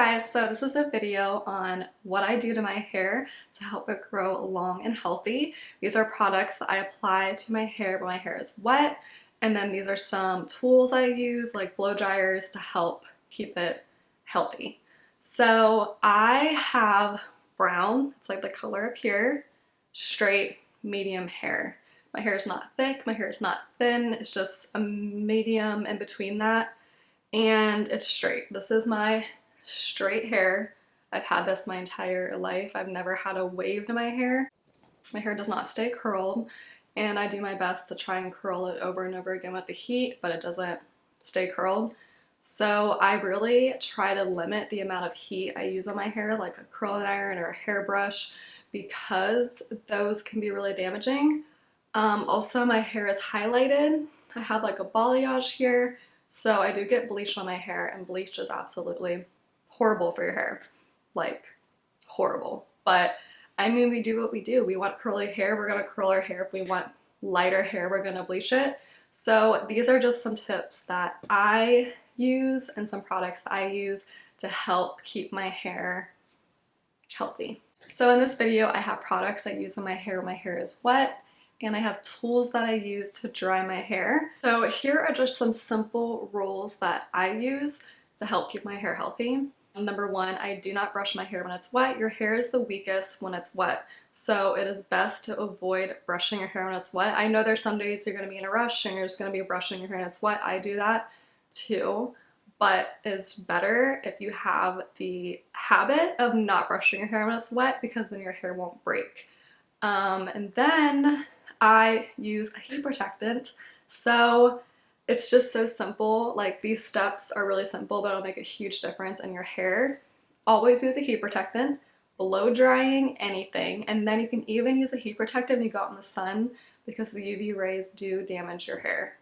guys, so this is a video on what I do to my hair to help it grow long and healthy. These are products that I apply to my hair when my hair is wet, and then these are some tools I use like blow dryers to help keep it healthy. So I have brown, it's like the color up here, straight medium hair. My hair is not thick, my hair is not thin, it's just a medium in between that, and it's straight. This is my straight hair. I've had this my entire life. I've never had a wave to my hair. My hair does not stay curled, and I do my best to try and curl it over and over again with the heat, but it doesn't stay curled. So I really try to limit the amount of heat I use on my hair, like a curling iron or a hairbrush, because those can be really damaging. Also, my hair is highlighted. I have like a balayage here, so I do get bleach on my hair, and bleach is absolutely horrible for your hair. Like, horrible. But I mean, we do what we do. We want curly hair, we're gonna curl our hair. If we want lighter hair, we're gonna bleach it. So these are just some tips that I use and some products that I use to help keep my hair healthy. So in this video, I have products I use on my hair when my hair is wet, and I have tools that I use to dry my hair. So here are just some simple rules that I use to help keep my hair healthy. Number one, I do not brush my hair when it's wet. Your hair is the weakest when it's wet, so it is best to avoid brushing your hair when it's wet. I know there's some days you're going to be in a rush and you're just going to be brushing your hair when it's wet. I do that too, but it's better if you have the habit of not brushing your hair when it's wet, because then your hair won't break. And then I use a heat protectant. So it's just so simple. Like, these steps are really simple, but it'll make a huge difference in your hair. Always use a heat protectant, blow drying anything, and then you can even use a heat protectant when you go out in the sun, because the UV rays do damage your hair.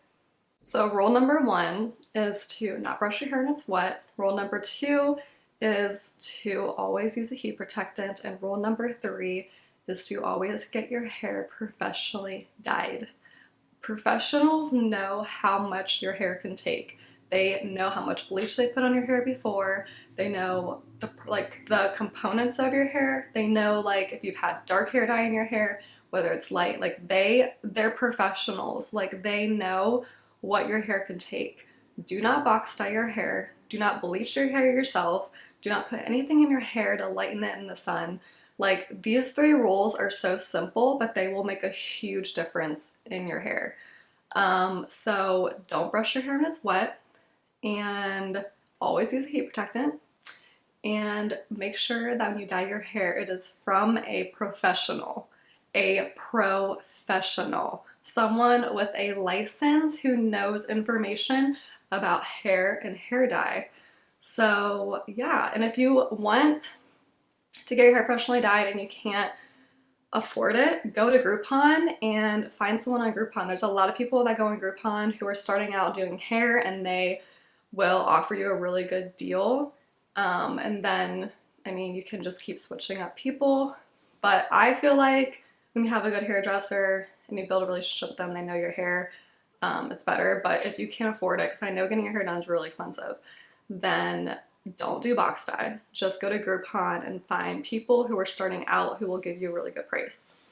So rule number one is to not brush your hair when it's wet. Rule number two is to always use a heat protectant. And rule number three is to always get your hair professionally dyed. Professionals know how much your hair can take. They know how much bleach they put on your hair before. They know the components of your hair. They know like if you've had dark hair dye in your hair, whether it's light. Like they're professionals. Like, they know what your hair can take. Do not box dye your hair. Do not bleach your hair yourself. Do not put anything in your hair to lighten it in the sun. Like, these three rules are so simple, but they will make a huge difference in your hair. So don't brush your hair when it's wet, and always use a heat protectant, and make sure that when you dye your hair, it is from a professional, someone with a license who knows information about hair and hair dye. So yeah, and if you want to get your hair professionally dyed and you can't afford it, go to Groupon and find someone on Groupon. There's a lot of people that go on Groupon who are starting out doing hair, and they will offer you a really good deal. And then, I mean, you can just keep switching up people. But I feel like when you have a good hairdresser and you build a relationship with them, they know your hair, it's better. But if you can't afford it, because I know getting your hair done is really expensive, then don't do box dye. Just go to Groupon and find people who are starting out who will give you a really good price.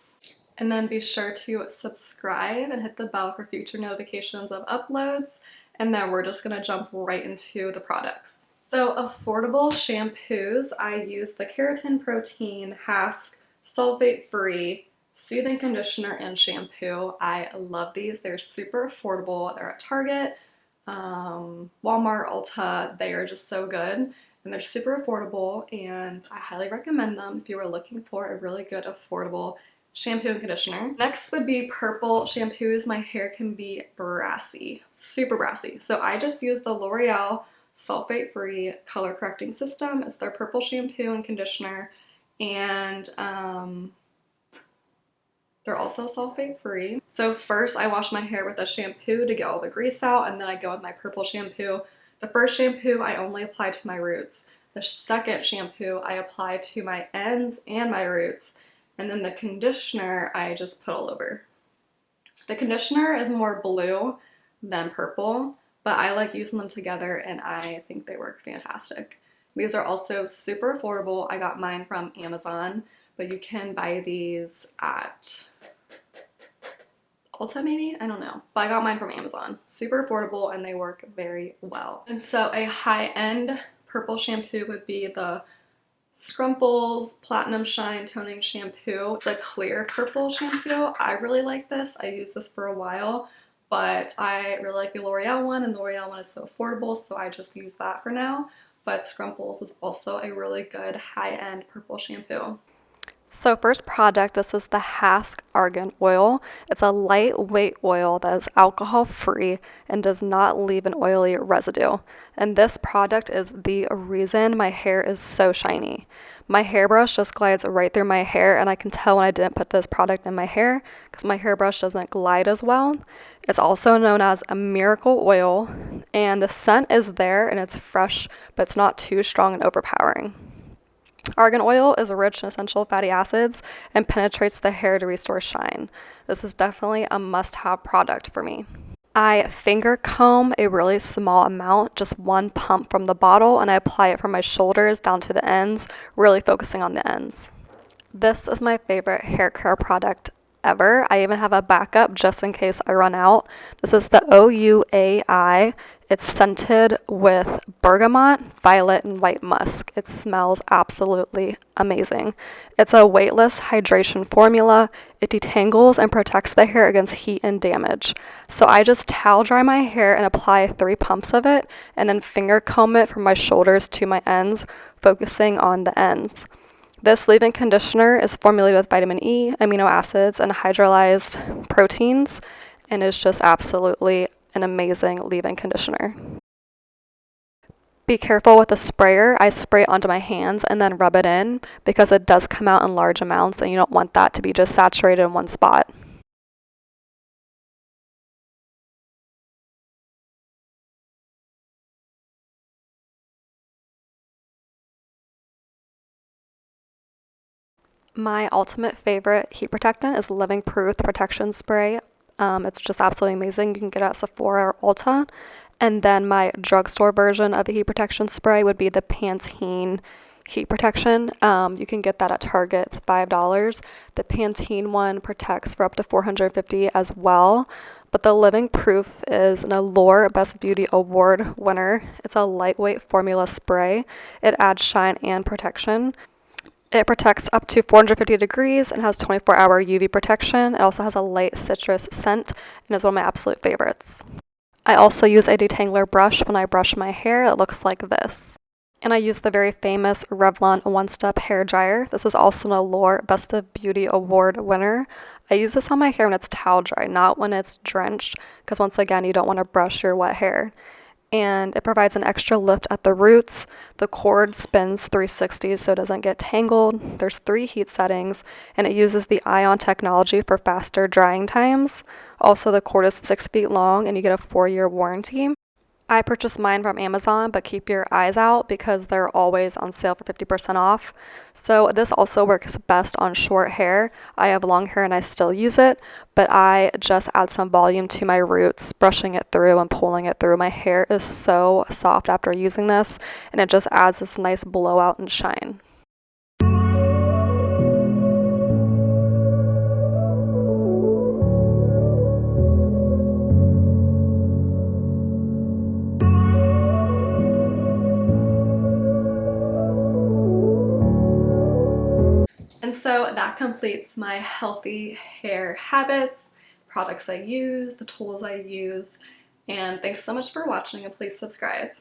And then be sure to subscribe and hit the bell for future notifications of uploads. And then we're just gonna jump right into the products. So affordable shampoos, I use the Keratin Protein Hask sulfate-free soothing conditioner and shampoo. I love these. They're super affordable. They're at Target, Walmart, Ulta. They are just so good, and they're super affordable, and I highly recommend them if you are looking for a really good affordable shampoo and conditioner. Next would be purple shampoos. My hair can be brassy, super brassy. So I just use the L'Oreal sulfate-free color correcting system. It's their purple shampoo and conditioner, and they're also sulfate free. So first I wash my hair with a shampoo to get all the grease out, and then I go with my purple shampoo. The first shampoo I only apply to my roots. The second shampoo I apply to my ends and my roots. And then the conditioner I just put all over. The conditioner is more blue than purple, but I like using them together and I think they work fantastic. These are also super affordable. I got mine from Amazon, but you can buy these at Ulta maybe? I don't know. But I got mine from Amazon. Super affordable and they work very well. And so a high-end purple shampoo would be the Scrumples Platinum Shine Toning Shampoo. It's a clear purple shampoo. I really like this. I used this for a while, but I really like the L'Oreal one, and the L'Oreal one is so affordable, so I just use that for now. But Scrumples is also a really good high-end purple shampoo. So first product, this is the Hask Argan Oil. It's a lightweight oil that is alcohol free and does not leave an oily residue. And this product is the reason my hair is so shiny. My hairbrush just glides right through my hair, and I can tell when I didn't put this product in my hair because my hairbrush doesn't glide as well. It's also known as a miracle oil, and the scent is there and it's fresh, but it's not too strong and overpowering. Argan oil is rich in essential fatty acids and penetrates the hair to restore shine. This is definitely a must-have product for me. I finger comb a really small amount, just one pump from the bottle, and I apply it from my shoulders down to the ends, really focusing on the ends. This is my favorite hair care product ever. I even have a backup just in case I run out. This is the OUAI. It's scented with bergamot, violet, and white musk. It smells absolutely amazing. It's a weightless hydration formula. It detangles and protects the hair against heat and damage. So I just towel dry my hair and apply 3 pumps of it, and then finger comb it from my shoulders to my ends, focusing on the ends. This leave-in conditioner is formulated with vitamin E, amino acids, and hydrolyzed proteins, and is just absolutely an amazing leave-in conditioner. Be careful with the sprayer. I spray it onto my hands and then rub it in because it does come out in large amounts and you don't want that to be just saturated in one spot. My ultimate favorite heat protectant is Living Proof Protection Spray. It's just absolutely amazing. You can get it at Sephora or Ulta. And then my drugstore version of a heat protection spray would be the Pantene heat protection. You can get that at Target. It's $5. The Pantene one protects for up to 450 as well. But the Living Proof is an Allure Best Beauty Award winner. It's a lightweight formula spray. It adds shine and protection. It protects up to 450 degrees and has 24-hour UV protection. It also has a light citrus scent and is one of my absolute favorites. I also use a detangler brush when I brush my hair. It looks like this. And I use the very famous Revlon One-Step Hair Dryer. This is also an Allure Best of Beauty Award winner. I use this on my hair when it's towel dry, not when it's drenched, because once again, you don't want to brush your wet hair. And it provides an extra lift at the roots. The cord spins 360 so it doesn't get tangled. There's 3 heat settings, and it uses the ion technology for faster drying times. Also, the cord is 6 feet long, and you get a 4-year warranty. I purchased mine from Amazon, but keep your eyes out because they're always on sale for 50% off. So this also works best on short hair. I have long hair and I still use it, but I just add some volume to my roots, brushing it through and pulling it through. My hair is so soft after using this, and it just adds this nice blowout and shine. And so that completes my healthy hair habits, products I use, the tools I use, and thanks so much for watching, and please subscribe.